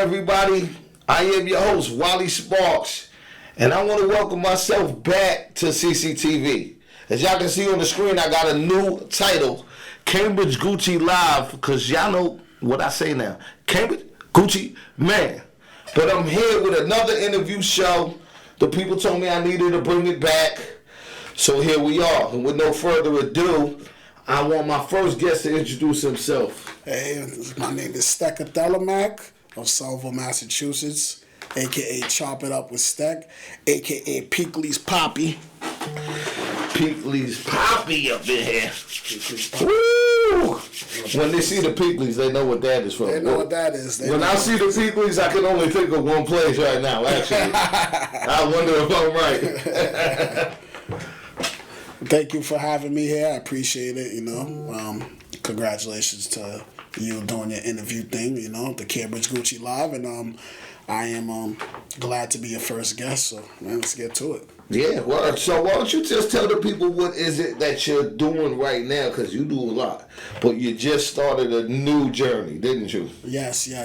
everybody? I am your host, Wally Sparks, and I want to welcome myself back to CCTV. As y'all can see on the screen, I got a new title, Cambridge Gucci Live, because y'all know what I say now. Cambridge Gucci Man. But I'm here with another interview show. The people told me I needed to bring it back, so here we are. And with no further ado, I want my first guest to introduce himself. Hey, my name is Stec of Somerville, Massachusetts, a.k.a. Chop It Up with Stec, a.k.a. Peakley's Poppy. Peakley's Poppy up in here. Woo! When they see the Peakleys, they know what that is from. They know what that is. When I see the Peakleys, I can only think of one place right now, actually. I wonder if I'm right. Thank you for having me here. I appreciate it, congratulations to you doing your interview thing, the Cambridge Gucci Live, and I am glad to be your first guest, so man, let's get to it. Yeah, well, so why don't you just tell the people what is it that you're doing right now, because you do a lot, but you just started a new journey, didn't you? Yes. I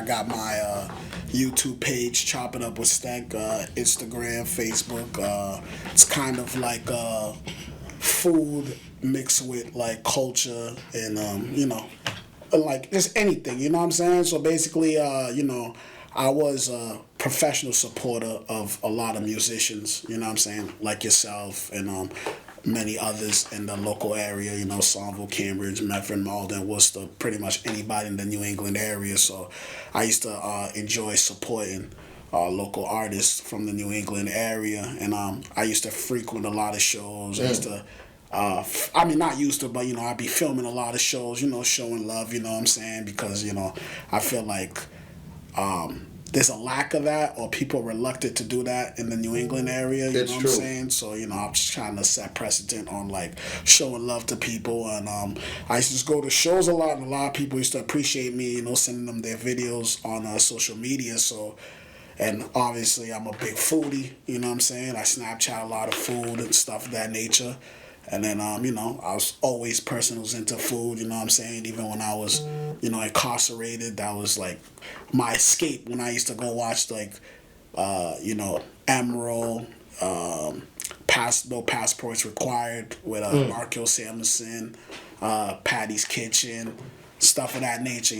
got my YouTube page, Chop It Up with Stec, Instagram, Facebook. It's kind of like food mixed with like culture and like just anything, you know what I'm saying? So basically, I was a professional supporter of a lot of musicians, you know what I'm saying, like yourself and many others in the local area, Somerville, Cambridge, Medford, Malden, Worcester, pretty much anybody in the New England area. So I used to enjoy supporting local artists from the New England area, and I used to frequent a lot of shows. I used to not used to, but, I'd be filming a lot of shows, showing love, you know what I'm saying? Because, I feel like there's a lack of that, or people are reluctant to do that in the New England area, you know what I'm saying? So, I'm just trying to set precedent on, like, showing love to people. And I used to just go to shows a lot, and a lot of people used to appreciate me, sending them their videos on social media. So, and obviously I'm a big foodie, you know what I'm saying? I Snapchat a lot of food and stuff of that nature. And then, I was always a person who was into food, you know what I'm saying? Even when I was, incarcerated, that was, like, my escape when I used to go watch, like, Emerald, No Passports Required with Marco Samuelson, Patty's Kitchen, stuff of that nature,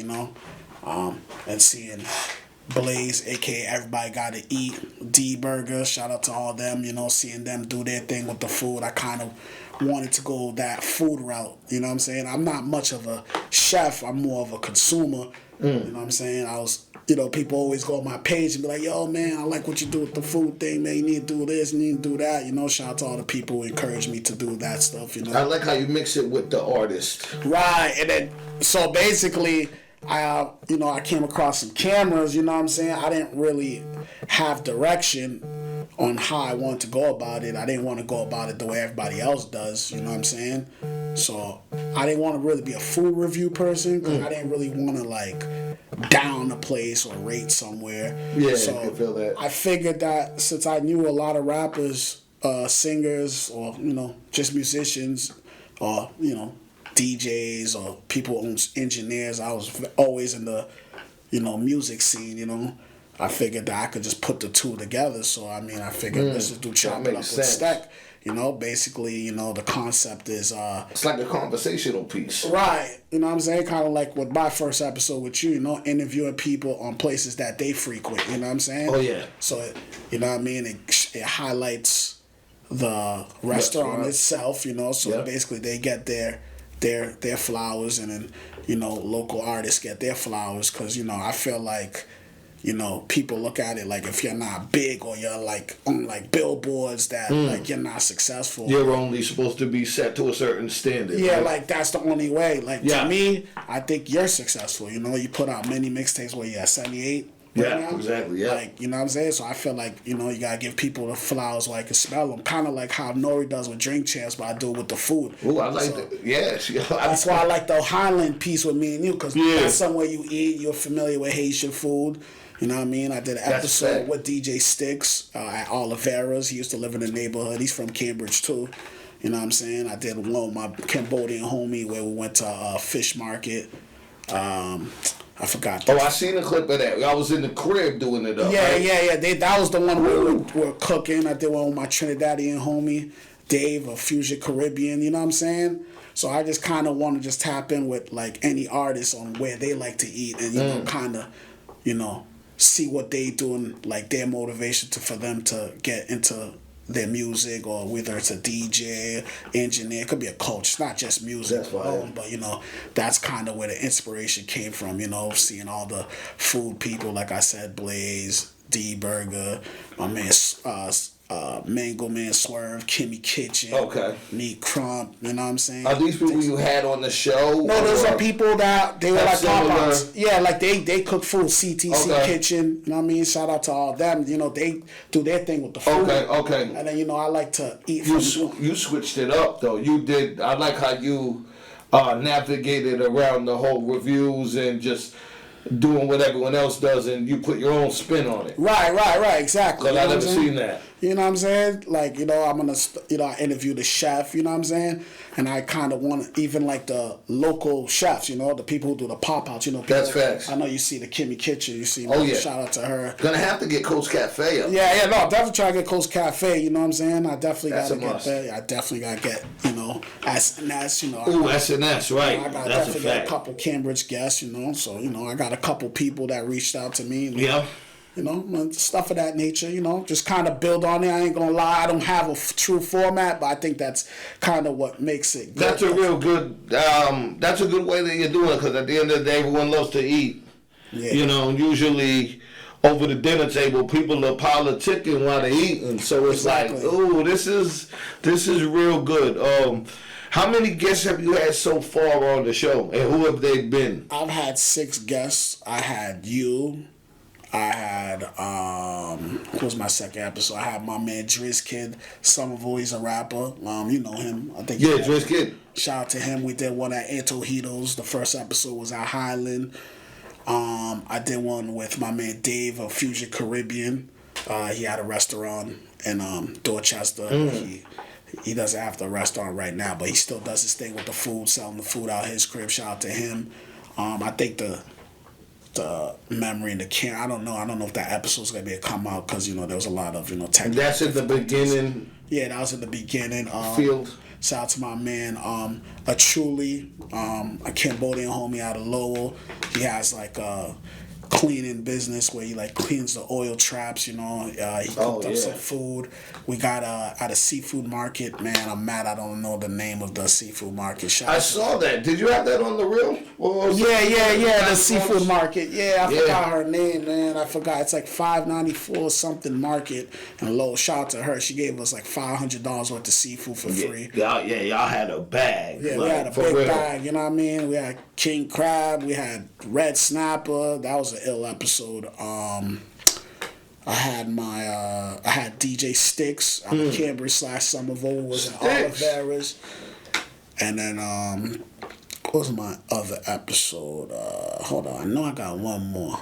and seeing Blaze, aka Everybody Gotta Eat, D Burger, shout out to all them, seeing them do their thing with the food. I kind of wanted to go that food route, you know what I'm saying? I'm not much of a chef, I'm more of a consumer, you know what I'm saying? I was, people always go on my page and be like, yo, man, I like what you do with the food thing, man, you need to do this, you need to do that, shout out to all the people who encourage me to do that stuff, I like how you mix it with the artist. Right, and then, so basically, I came across some cameras, you know what I'm saying? I didn't really have direction on how I wanted to go about it. I didn't want to go about it the way everybody else does, you know what I'm saying? So I didn't want to really be a food review person, because I didn't really want to like down a place or rate somewhere. Yeah, so I can feel that. I figured that since I knew a lot of rappers, singers, or, just musicians, or, DJs or people who own engineers. I was always in the, music scene, I figured that I could just put the two together. So, I figured let's just do Chop It Up with Stec. Basically, the concept is... it's like a conversational piece. Right. You know what I'm saying? Kind of like with my first episode with you, interviewing people on places that they frequent. You know what I'm saying? Oh, yeah. So, you know what I mean? It highlights the restaurant itself, So, basically, they get their flowers, and then local artists get their flowers, because I feel like people look at it like if you're not big, or you're like on like billboards that like you're not successful, you're only supposed to be set to a certain standard. Yeah, right? like that's the only way. Like to me, I think you're successful. You put out many mixtapes where you're at 78. Yeah, now. Exactly. Yeah. Like, you know what I'm saying? So I feel like, you gotta give people the flowers where I can smell them. Kind of like how Nori does with Drink Champs, but I do it with the food. Ooh, I like that. Yeah. That's why I like the Highland piece with me and you, because that's somewhere you eat, you're familiar with Haitian food. You know what I mean? I did an episode with DJ Stec at Oliveira's. He used to live in the neighborhood. He's from Cambridge, too. You know what I'm saying? I did one with my Cambodian homie where we went to a fish market. I forgot. Oh, I seen a clip of that. I was in the crib doing it up. Yeah, right? yeah. That was the one we were cooking. I did one with my Trinidadian homie, Dave of Fusion Caribbean, you know what I'm saying? So I just kind of want to just tap in with like any artist on where they like to eat and, you know, kind of, you know, see what they doing, like their motivation for them to get into their music, or whether it's a DJ, engineer, it could be a coach. It's not just music alone, but you know, that's kind of where the inspiration came from. You know, seeing all the food people, like I said, Blaze, D Burger, my man, Mango Man Swerve, Kimmy Kitchen, Neat Crump. You know what I'm saying? Are these people you had on the show? No, those are people that they were like pop-ups. Yeah, like they cook food. CTC Kitchen. You know what I mean? Shout out to all of them. You know, they do their thing with the food. Okay. And then, you know, I like to eat. You switched it up though. You did. I like how you navigated around the whole reviews and just doing what everyone else does, and you put your own spin on it. Right, exactly. Because I never seen that. You know what I'm saying? Like, you know, I interview the chef, you know what I'm saying? And I kind of want to, even like the local chefs, you know, the people who do the pop-outs, you know. People, that's facts. I know you see the Kimmy Kitchen, you see, shout out to her. Gonna have to get Coast Cafe up. Yeah, no, definitely try to get Coast Cafe, you know what I'm saying? I definitely got to get there. I definitely got to get, you know, S&S, you know. Ooh, S&S, right. I got definitely got a couple Cambridge guests, you know, so, you know, I got a couple people that reached out to me. Yeah. You know, stuff of that nature, you know, just kind of build on it. I ain't going to lie, I don't have a true format, but I think that's kind of what makes it good. That's a real good, that's a good way that you're doing it, because at the end of the day, everyone loves to eat. Yeah. You know, usually over the dinner table, people are politicking while they're eating, so it's like, ooh, this is real good. How many guests have you had so far on the show, and who have they been? I've had 6 guests. I had you. I had, what was my second episode? I had my man Driz Kid, Somerville, he's a rapper. You know him. I think. Yeah, Driz Kid. Shout out to him. We did one at Antojitos. The first episode was at Highland. I did one with my man Dave of Fusion Caribbean. He had a restaurant in Dorchester. He doesn't have the restaurant right now, but he still does his thing with the food, selling the food out his crib. Shout out to him. I think the memory and the care. I don't know if that episode's gonna be a come out, because you know there was a lot of, you know, technical. That's at the beginning. Yeah, that was at the beginning. Field. Shout out to my man, a truly, a Cambodian homie out of Lowell. He has like a cleaning business where he like cleans the oil traps, you know. He cooked up some food. We got at a seafood market. Man, I'm mad I don't know the name of the seafood market. I saw that. Did you have that on the reel? Yeah, the seafood market. Yeah, I forgot her name, man. I forgot. It's like 594 something market in Lowell. Shout out to her. She gave us like $500 worth of seafood for free. Y'all had a bag. Yeah, we had a big bag, you know what I mean? We had king crab, we had red snapper. That was an ill episode. I had DJ Stix out of Cambridge / Somerville, was in Oliveras. And then what was my other episode? Hold on, I know I got one more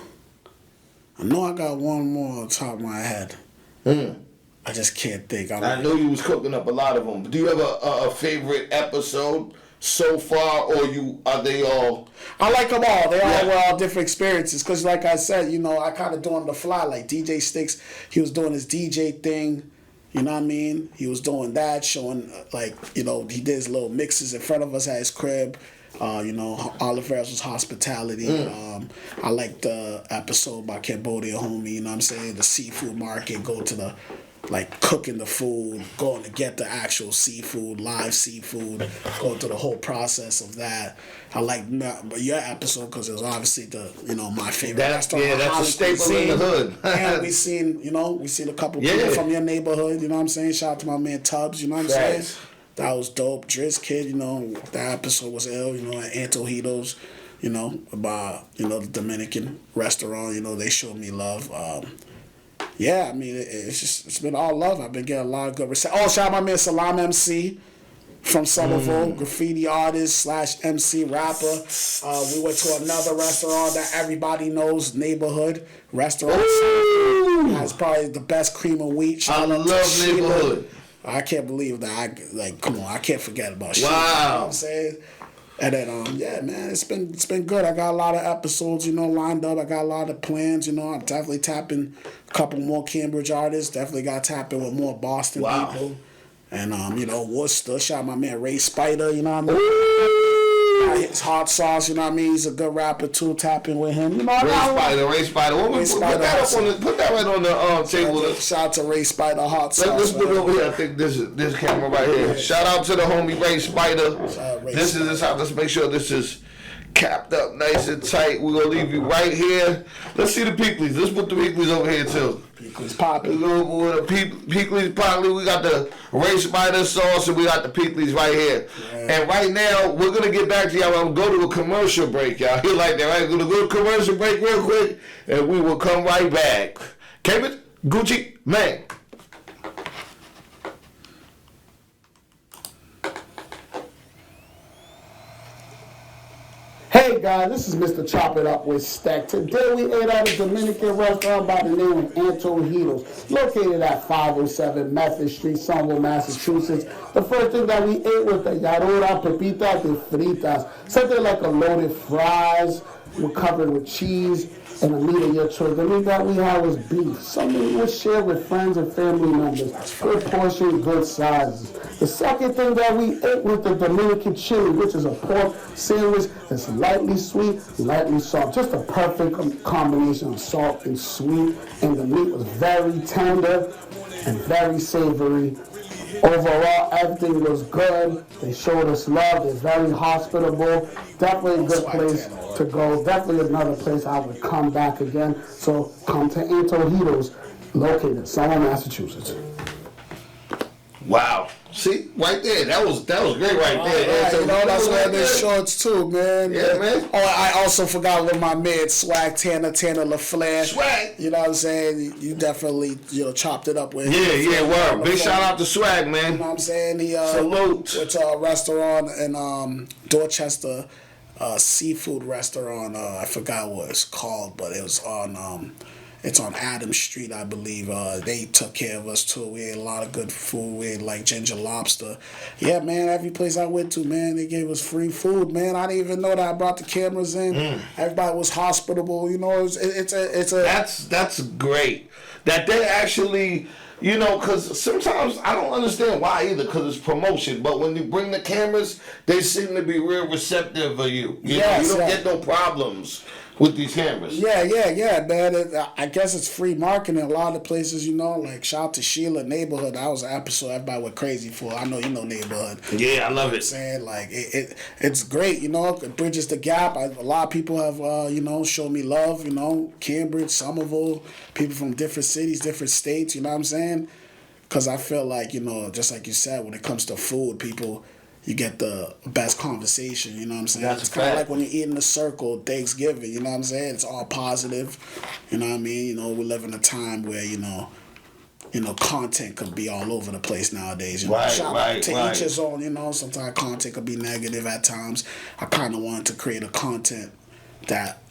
on the top of my head. I just can't think. I know you was cooking up a lot of them. Do you have a favorite episode so far, or are they all? I like them all. They all were all different experiences. Cause like I said, you know, I kind of do on the fly. Like DJ Sticks, he was doing his DJ thing. You know what I mean? He was doing that, showing like, you know, he did his little mixes in front of us at his crib. You know, Oliver's was hospitality. I like the episode by Cambodia homie. You know what I'm saying? The seafood market, go to the. Like cooking the food, going to get the actual seafood, live seafood, go through the whole process of that. I like your episode because it was obviously my favorite restaurant. Yeah, that's a staple in the hood. And we seen a couple people from your neighborhood. You know what I'm saying? Shout out to my man Tubbs. You know what I'm saying? That was dope. Driz Kid. You know that episode was ill. You know at Antojitos. You know about the Dominican restaurant. You know they showed me love. Yeah, I mean, it's been all love. I've been getting a lot of good reception. Oh, shout out my man Salam MC from Somerville, graffiti artist / MC rapper. We went to another restaurant that everybody knows, neighborhood restaurant. It's probably the best cream of wheat. I love neighborhood. I can't believe that. Come on, I can't forget about shit. Wow. You know what I'm saying? And then yeah, man, it's been good. I got a lot of episodes, lined up. I got a lot of plans, I'm definitely tapping a couple more Cambridge artists. Definitely got tapping with more Boston people. And Worcester, shout out my man Ray Spider, you know what I mean? His hot sauce, you know what I mean? He's a good rapper too, tapping with him. Ray Spider. Put that right on the table. Shout out to Ray Spider, hot sauce. Let's put it over here. I think this camera right here. Yeah. Shout out to the homie Ray Spider. This is how. Let's make sure this is capped up nice and tight. We're gonna leave you right here. Let's see the Peakleys. Let's put the Peakleys over here too. Peakleys popping. We're going to Peakleys popping. We got the Ray Spider sauce and we got the Peakleys right here. Right. And right now we're gonna get back to y'all. I'm gonna go to a commercial break, y'all. You like that, right? We're gonna go to a commercial break real quick, and we will come right back. Cambridge, Gucci, man. Hey guys, this is Mr. Chop It Up with Stec. Today we ate at a Dominican restaurant by the name of Antojitos, located at 507 Method Street, Somerville, Massachusetts. The first thing that we ate was the Yarura Pepitas de Fritas, something like a loaded fries, covered with cheese and the meat of your choice. The meat that we had was beef, something you would share with friends and family members. Good portions, good sizes. The second thing that we ate was the Dominican chili, which is a pork sandwich that's lightly sweet, lightly salt. Just a perfect combination of salt and sweet. And the meat was very tender and very savory. Overall, everything was good. They showed us love. They're very hospitable. Definitely a good place to go. Definitely another place I would come back again. So come to Antojitos, located in Somerville, Massachusetts. Wow. See, right there. That was great right there. Right. That's why they're shorts too, man. Yeah, man. Oh, I also forgot with my man Swag Tanner LaFlair. Swag. You know what I'm saying? You definitely, chopped it up with him. Word. Big shout out to Swag, man. You know what I'm saying? He salute. Went to a restaurant in Dorchester, seafood restaurant. I forgot what it's called, but it was on it's on Adams Street, I believe. They took care of us too. We ate a lot of good food. We ate like ginger lobster. Yeah, man, every place I went to, man, they gave us free food, man. I didn't even know that. I brought the cameras in. Everybody was hospitable. It's a. That's great. That they actually, because sometimes I don't understand why either, because it's promotion. But when you bring the cameras, they seem to be real receptive of you. You don't get no problems with these cameras. Yeah, man. I guess it's free marketing. A lot of places, like shout out to Sheila Neighborhood. That was an episode everybody went crazy for. I know you know Neighborhood. Yeah, I love it. I'm saying, like, it's great, it bridges the gap. A lot of people have, shown me love, Cambridge, Somerville, people from different cities, different states, you know what I'm saying? Because I feel like, just like you said, when it comes to food, you get the best conversation, you know what I'm saying? It's kind of like when you eat in a circle, Thanksgiving, you know what I'm saying? It's all positive, you know what I mean? We live in a time where, content could be all over the place nowadays. Right. Each his own, sometimes content could be negative at times. I kind of wanted to create a content that,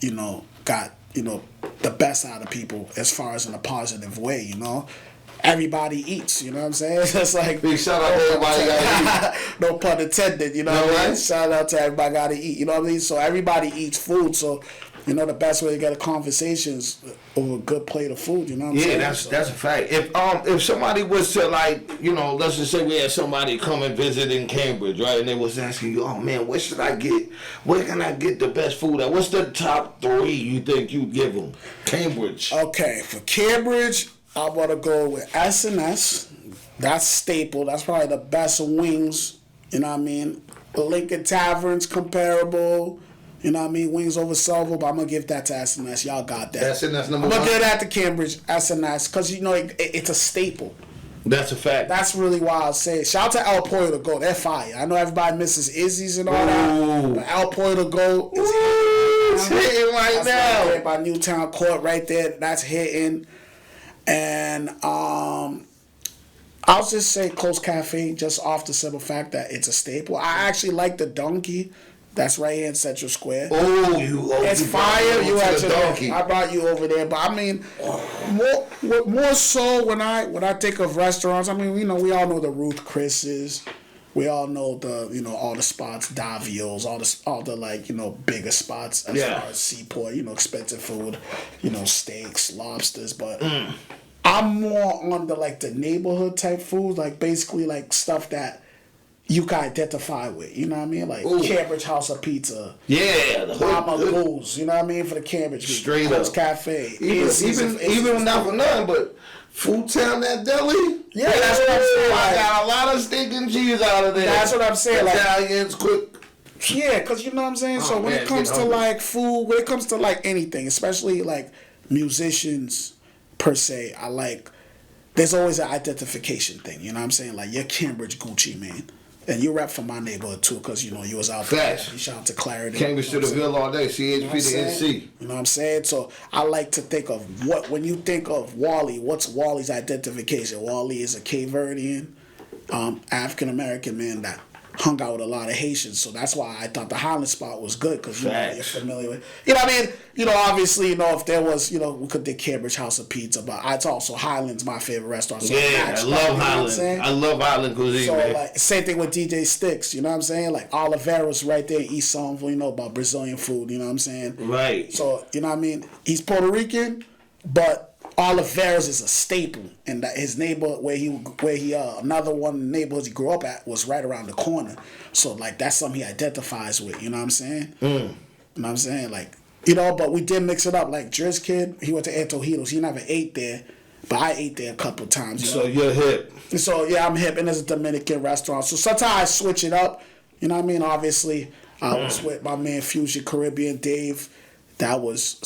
got, the best out of people as far as in a positive way, Everybody eats, you know what I'm saying? It's like big shout out to everybody gotta eat. No pun intended, you know what I mean? Shout out to everybody gotta eat, you know what I mean? So everybody eats food, so the best way to get a conversation is over a good plate of food, you know what I'm saying? Yeah, that's a fact. If somebody was to let's just say we had somebody come and visit in Cambridge, right? And they was asking you, oh man, where should I get? Where can I get the best food at? What's the top 3 you think you'd give them? Cambridge. Okay, for Cambridge, I want to go with S&S. That's staple. That's probably the best wings. You know what I mean? Lincoln Tavern's comparable. You know what I mean? Wings over Silver, but I'm going to give that to S&S. Y'all got that. S&S number 1? I'm going to give that to Cambridge, S&S, because, it's a staple. That's a fact. That's really why I'll say it. Shout out to El Pollo to Go. They're fire. I know everybody misses Izzy's and all that, but El Pollo to Go is it's hitting right now. Right there by Newtown Court right there. That's hitting. And I'll just say Close Cafe, just off the simple fact that it's a staple. I actually like the Donkey. That's right here in Central Square. It's fire. You actually, I brought you over there, but I mean, more so when I think of restaurants. I mean, we all know the Ruth Chris's. we all know all the spots, Davio's, all the like, bigger spots as far as seaport, expensive food, steaks, lobsters, but I'm more on the neighborhood type food, like basically like stuff that you can identify with, you know what I mean? Like Cambridge House of Pizza. Yeah, the Mama Goose, you know what I mean? For the Cambridge people. Straight Coast up. Cafe. Even not for nothing, but Food Town, that deli. Yeah, that's what I'm saying. I got a lot of steak and cheese out of there. That's what I'm saying. Italians, quick. Yeah, because you know what I'm saying? So when it comes to like food, when it comes to like anything, especially like musicians per se, there's always an identification thing, you know what I'm saying? Like, you're Cambridge Gucci, man. And you rap from my neighborhood too, because you was out there. You shout out to Clarity. Cambridge to the Ville all day, CHP to NC. You know what I'm saying? So I like to think of when you think of Wally, what's Wally's identification? Wally is a Cape Verdean, African American man that hung out with a lot of Haitians, so that's why I thought the Highland spot was good, because you're familiar with, you know what I mean? Obviously, if there was, we could do Cambridge House of Pizza, but it's also Highland's my favorite restaurant. So I love Highland. I love Highland cuisine. So like same thing with DJ Sticks, you know what I'm saying? Like Oliveira's right there in East Somerville, about Brazilian food, you know what I'm saying? Right. So you know what I mean? He's Puerto Rican, but Oliveira's is a staple, and that his neighbor where he another one of the neighborhoods he grew up at was right around the corner. So like that's something he identifies with. You know what I'm saying? You know what I'm saying? Like but we did mix it up. Like Driz Kid, he went to Antojitos. He never ate there, but I ate there a couple of times. So you're hip. And so yeah, I'm hip, and there's a Dominican restaurant. So sometimes I switch it up. You know what I mean? Obviously, I was with my man Fusion Caribbean Dave. That was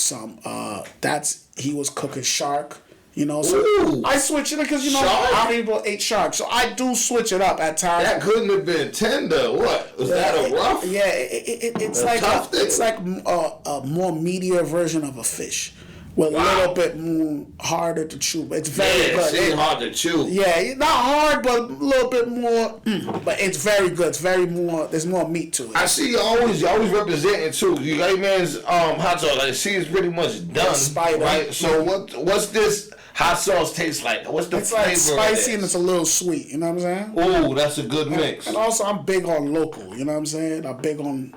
he was cooking shark, so Ooh. I switch it because how many people ate shark, so I do switch it up at times. That couldn't have been tender. What was that a rough? Yeah, it's like it's like a more meatier version of a fish. With a little bit more harder to chew, but it's very good. It's hard to chew. Yeah, not hard, but a little bit more. But it's very good. It's very more. There's more meat to it. I see you always representing too. You got man's hot sauce. I see it's pretty much done. Spider. Right. So what's this hot sauce taste like? What's the flavor? It's like spicy and it's a little sweet. You know what I'm saying? Oh, that's a good mix. And also, I'm big on local. You know what I'm saying? I'm big on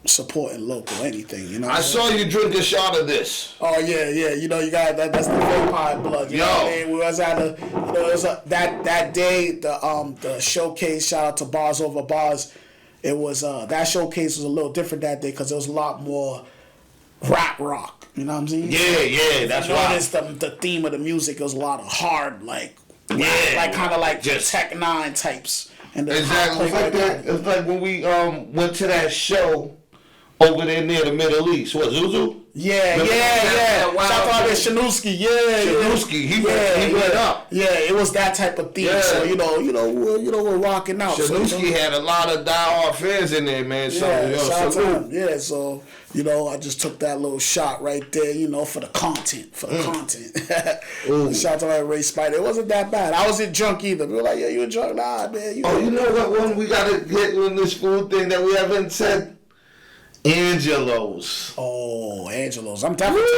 supporting local anything, I saw you drink a shot of this. Oh yeah, you got that's the vampire blood. You know what I mean? We was at that day the showcase. Shout out to Bars Over Bars. It was that showcase was a little different that day because there was a lot more rap rock. You know what I'm saying? Yeah, that's right. The theme of the music was a lot of hard kind of like just Tech Nine types. And exactly, it's like that. It's like when we went to that show over there near the Middle East. What, Zuzu? Yeah. Shout out to Shanuski. Shanuski, he went up. Yeah, it was that type of theme. Yeah. So we're rocking out. Shanuski had a lot of diehard fans in there, man. So shout out to him. Yeah, so I just took that little shot right there, for the content. Shout out to that Ray Spider. It wasn't that bad. I wasn't drunk either. We were like, yeah, you a drunk? Nah, man. You know what one we gotta get on this food thing that we haven't said? Angelo's. Oh, Angelo's. I'm definitely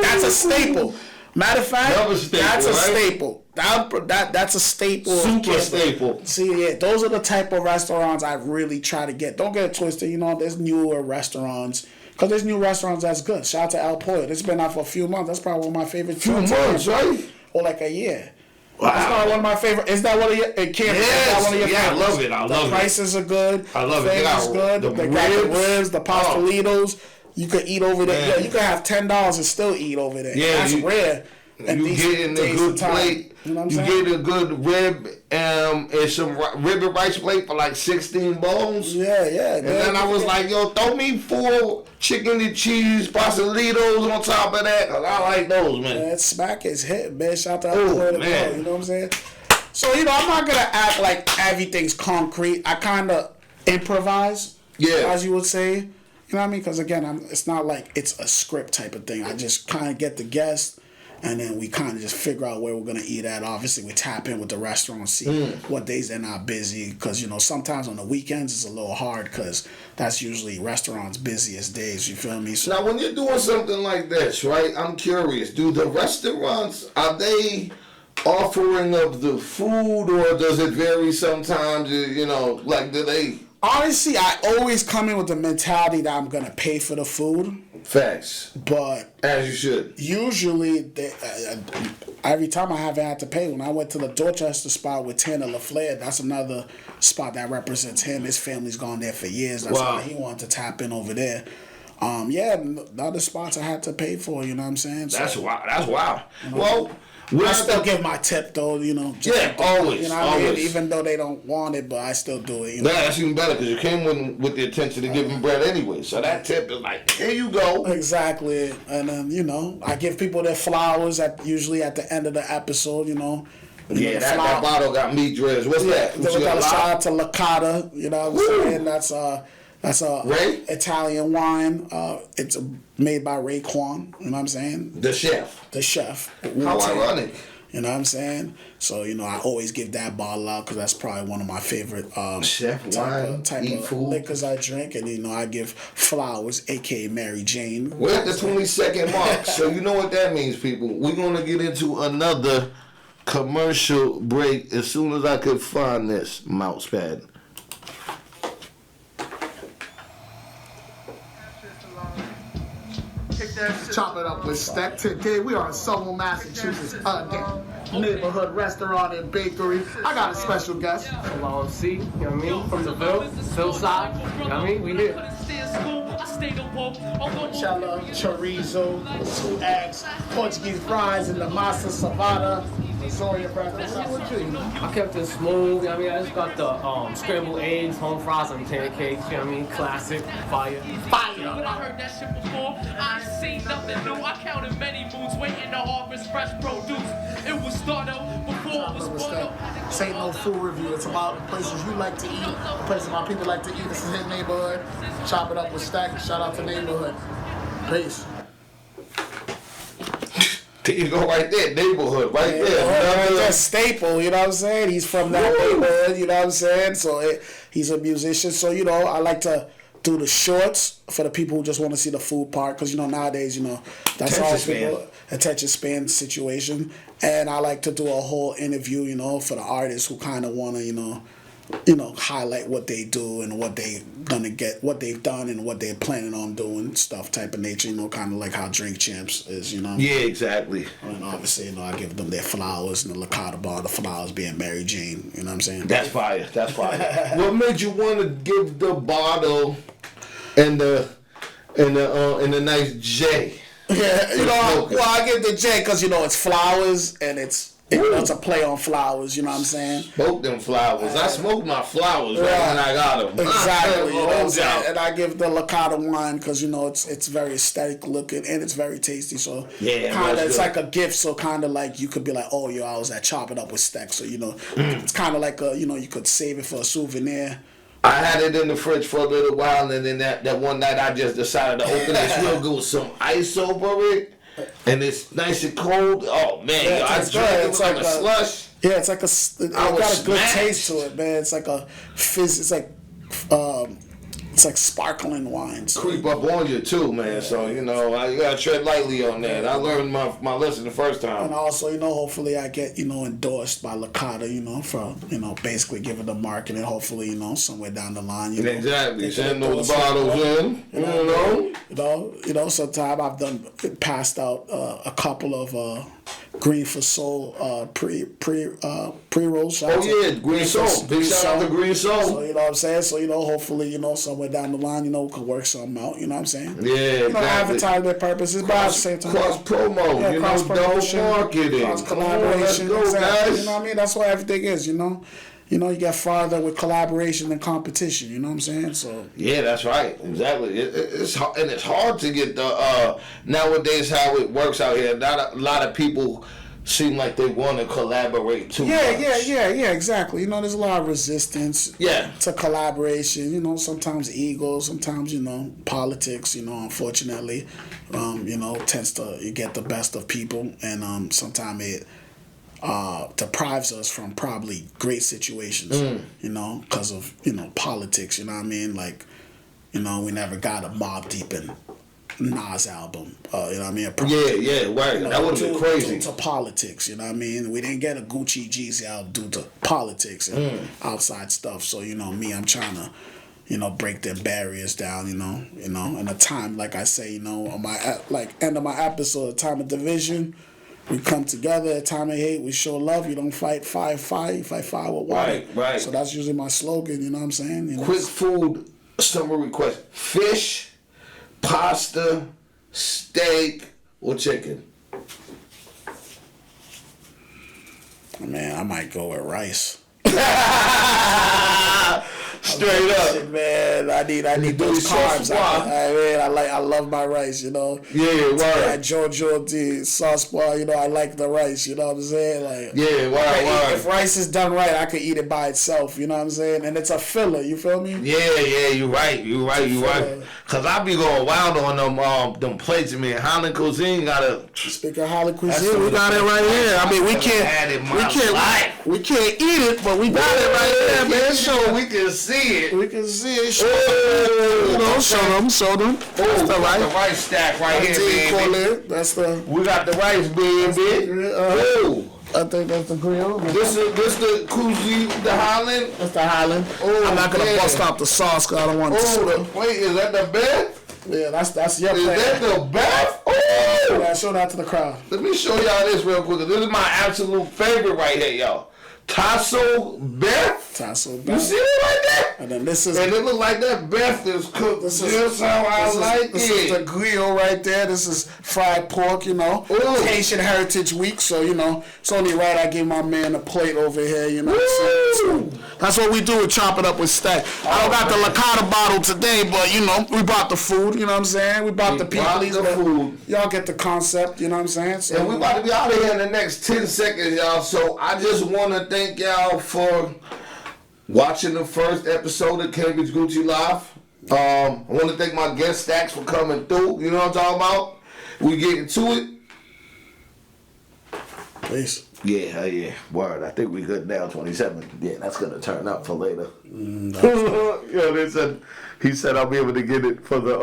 that's a staple. Matter of fact, that's a staple. That's a staple. Super staple. See, yeah, those are the type of restaurants I really try to get. Don't get it twisted. There's newer restaurants. Because there's new restaurants that's good. Shout out to El Pollo. It's been out for a few months. That's probably one of my favorite. Few months, right? Or like a year. Wow. That's probably one of my favorite. Is that one of your? It can't. Yes. One of your I favorites? love it. I love it. The prices are good. I love it. They got good. They got the ribs, the pastelitos. You could eat over there. Yeah, you could have $10 and still eat over there. Yeah, that's rare. And you getting a good plate. You know what I'm saying? You get a good rib and some rib and rice plate for like 16 bones. Yeah. And then I was like, yo, throw me 4 chicken and cheese pastelitos on top of that. Cause I like those, man. That smack is hit, man. Shout out to man. You know what I'm saying? So, I'm not going to act like everything's concrete. I kind of improvise, as you would say. You know what I mean? Because, again, it's not like it's a script type of thing. I just kind of get the guests, and then we kind of just figure out where we're going to eat at. Obviously, we tap in with the restaurant, see what days they're not busy. Because, sometimes on the weekends it's a little hard because that's usually restaurants' busiest days. You feel me? So, now, when you're doing something like this, right, I'm curious. Do the restaurants, are they offering of the food, or does it vary sometimes? You know, like do they? Honestly, I always come in with the mentality that I'm gonna pay for the food. Facts. But as you should. Usually, every time I haven't had to pay. When I went to the Dorchester spot with Tanner LaFleur, that's another spot that represents him. His family's gone there for years. That's why he wanted to tap in over there. The other spots I had to pay for. You know what I'm saying? So, that's wild. That's wild. You know, well. I still give my tip though, you know. Always. You know what I mean? Even though they don't want it, but I still do it. You know? Yeah, that's even better because you came with the intention to give them bread anyway. So that tip is like, here you go. Exactly. And then, I give people their flowers usually at the end of the episode, you know. Yeah, that bottle got meat dreads. What's that? Then we got a shout out to Licata, you know what I'm saying? That's a Ray? Italian wine. It's made by Ray Kwan. You know what I'm saying? The chef. How ironic. You know what I'm saying? So, I always give that bottle out because that's probably one of my favorite chef wine, type of food. liquors I drink. And, I give flowers, a.k.a. Mary Jane. We're at the 22nd mark. So you know what that means, people. We're going to get into another commercial break as soon as I could find this mouse pad. Chop it up with Stec. Today we are in Soho, Massachusetts again. Neighborhood restaurant and bakery. I got a special guest. Hello, MC, you know what I mean? From the Ville side, you know what I mean? We here. Chella, chorizo, 2 eggs, Portuguese fries, and the masa savada. Zoria breakfast. I kept it smooth, you know what I mean? I just got the scrambled eggs, home fries, and pancakes, you know what I mean? Classic, fire. I heard that shit before. I ain't seen nothing new. I counted many moons waiting to harvest fresh produce. It was started before it was spoiled. This ain't no food review. It's about the places you like to eat, the places my people like to eat. This is his neighborhood. Chop it up with Stec. Shout out to neighborhood. Peace. There you go, right there, neighborhood, right there. That's staple, you know what I'm saying? He's from that neighborhood, you know what I'm saying? So he's a musician. So, I like to do the shorts for the people who just want to see the food part. Because, nowadays, that's all people, attention span situation. And I like to do a whole interview, for the artists who kind of want to, highlight what they do and what they've done and what they're planning on doing, stuff type of nature, kind of like how Drink Champs is, Yeah, exactly. And obviously, I give them their flowers and the Licata bar, the flowers being Mary Jane, you know what I'm saying? That's fire. What made you want to give the bottle and the nice J? Yeah, I give the J because, it's flowers and it's a play on flowers, you know what I'm saying? Smoke them flowers. I smoked my flowers right when I got them. Exactly. You know what I'm saying? And I give the Licata wine because, it's very aesthetic looking and it's very tasty. So it's like a gift. So kind of like you could be like, oh, I was at Chop It Up with Stec. So, it's kind of like you could save it for a souvenir. I had it in the fridge for a little while, and then that one night I just decided to open it real good with some ice over it. And it's nice and cold. Oh man, I drank it. It's like a slush. Yeah, it's like it's got a good taste to it, man. It's like it's like sparkling wines. Creep up on you too, man. So you gotta tread lightly on that. I learned my lesson the first time. And also, hopefully I get endorsed by Licata, for basically giving the marketing. Hopefully, somewhere down the line, exactly. Send those bottles in. Sometime I've passed out a couple of Green for Soul pre-rolls. Green Soul. Big shout out to Green Soul. So you know what I'm saying. So hopefully somewhere down the line we can work something out. You know what I'm saying. Yeah, exactly. Advertisement purposes, but at the same time cross promo. Cross promotion, marketing, cross collaboration. Let's go, guys. You know what I mean. That's what everything is. You get farther with collaboration than competition. You know what I'm saying? So yeah, that's right. Exactly. It's hard to get the nowadays how it works out here. Not a lot of people seem like they want to collaborate too much. Yeah, exactly. There's a lot of resistance to collaboration. Sometimes ego, sometimes, politics, unfortunately, tends to get the best of people. And sometimes it deprives us from probably great situations, because of, politics, you know what I mean? Like, we never got a mob deep in Nas album. You know what I mean? Yeah, right. That would have been crazy. Due to politics, you know what I mean? We didn't get a Gucci Jeezy album due to politics and outside stuff. So, you know, me, I'm trying to, you know, break their barriers down, you know, and a time, like I say, you know, on my, end of my episode, a time of division, we come together. A time of hate, we show love. You don't fight fire, you fight fire with water. Right. So that's usually my slogan, you know what I'm saying? You know? Quick food summer request: fish, pasta, steak, or chicken. Man, I might go with rice. Straight up, man. I need those carbs. I love my rice. You know. Yeah, right. That Georgia sauce bar. You know, I like the rice. You know what I'm saying? Like, yeah, right. If rice is done right, I could eat it by itself. You know what I'm saying? And it's a filler. You feel me? Yeah, you're right. Cause I be going wild on them plates. I mean, Holland cuisine gotta. Speaking of Holland cuisine, we got it right here. I mean, we can't eat it, but we got it right there, man. So we can see it. We can see it. Show them. That's the rice stack right here, baby. That's the. We got the rice, baby. I think that's the grill. This the cuisine, the Holland. That's the Holland. I'm not gonna bust out the sauce because I don't want to. Wait, is that the best? Yeah, that's your plan. Is that the best? Oh! Yeah, show that to the crowd. Let me show y'all this real quick. This is my absolute favorite right here, y'all. Tasso Beth. You see it right there? And then this is. And it look like that Beth is cooked. This is how I like it. This is the grill right there. This is fried pork, you know. Ooh. Haitian Heritage Week, so, you know, it's only right I give my man a plate over here, you know. So that's what we do with Chop It Up with Stec. I don't got the Licata bottle today, but, you know, we bought the food, you know what I'm saying? We bought the food. Y'all get the concept, you know what I'm saying? So, and we about to be out of here in the next 10 seconds, y'all. So I just want to thank y'all for watching the first episode of Cambridge Gucci Live. I want to thank my guest Stacks for coming through. You know what I'm talking about? We getting to it. Peace. Yeah. Word. I think we good now. 27. Yeah, that's gonna turn up for later. He said I'll be able to get it for the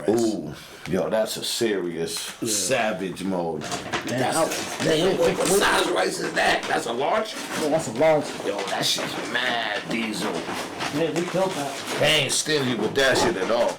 Ooh. Yo, that's a serious savage mode. What size rice is that? That's a large? Yeah, that's a large. Yo, that shit's mad diesel. Yeah, we killed that. They ain't stingy with that shit at all.